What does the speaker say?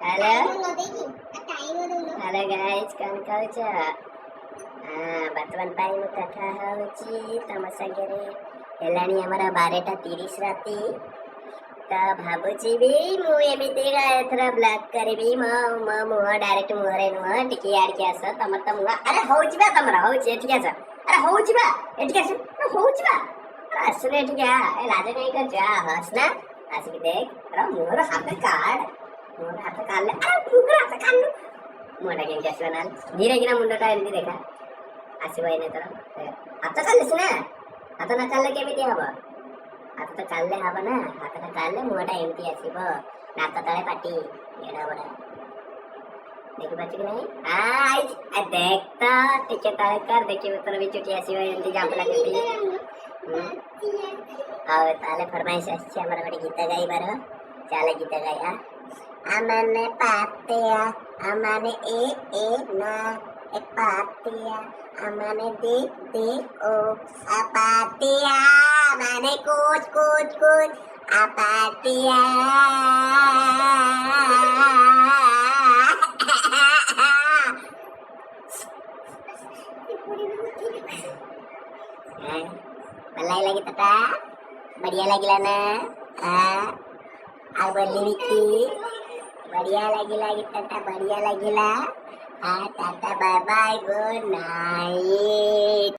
Hello hello guys कौन कहूଛ ବର୍ତ୍ତମାନ ପାଇଁ ମୁଁ କଥା ହେଉଛି ତମ ସାଙ୍ଗରେ ହେଲାଣି ଆମର 12:30 ରାତି ତ ଭାବୁଛି ବି ମୁଁ ଏମିତିକା ଏଥର ବ୍ଲଗ୍ କରିବି ମୋ ମୁହଁ ଡାଇରେକ୍ଟ ମୁହଁରେ ନୁହଁ ଟିକେ ଆଡ଼ିକି ଆସ ତମର ତ ମୁହଁ ଆରେ ହଉଛି ବା ତମର ହଉଛି ଏଠିକି ଆସ ଆରେ ହଉଛି ବା ଏଠିକି ଆସ ହଉଛି ବା ଆସୁନ ଏଠିକି ଏ ଲାଜ କାହିଁ କରୁଛ ହସ ନା ଆସିକି ଦେଖ ଆରେ ମୁହଁର ହାତ କାଢ ମୁହଁର ହାତ କାଢିଲେ ଆରେ ମୁହଁର ହାତ କାଢିଲୁ ମୁହଁଟା କେମିତି ଆସିବ ନା ଧୀରେ କିନା ମୁଣ୍ଡଟା ଏମିତି ଦେଖା ଆସିବ ଏଇନେ ତୋର ହାତ କାଢିଲେ ସିନା ହାତ ନ କାଢିଲେ କେମିତି ହବ ହାତ ତ କାଢିଲେ ହବ ନା ହାତଟା କାଢିଲେ ମୁହଁଟା ଏମିତି ଆସିବ ନାକ ତଳେ ପାଟି ଏଡା ବଡା ଦେଖିପାରୁଛୁ କି ନାହିଁ ଦେଖ ତ ଟିକେ ତଳେ କର ଦେଖିବୁ ତୋର ବି ଚୁଟି ଆସିବ ଏମିତି ଜାମ୍ପଲା ଚୁଟି ଆଉ ତାହେଲେ ଫରମାଇଶ ଆସିଛି ଆମର ଗୋଟେ ଗୀତ ଗାଇବାର ଚାଲେ ଗୀତ ଗାଇବା ଆମନେ ପାତିଆ ଆମନେ ଏ ନା ଏ ପାତିଆ ଆମନେ ଦେ ଓ आ पातिया मैंने कुछ कुछ कुछ आ पातिया मलाई लगी तता बढ़िया लगिला ना आ बोली विकी बढ़िया लगिला तता बढ़िया लगिला tata bye bye good night.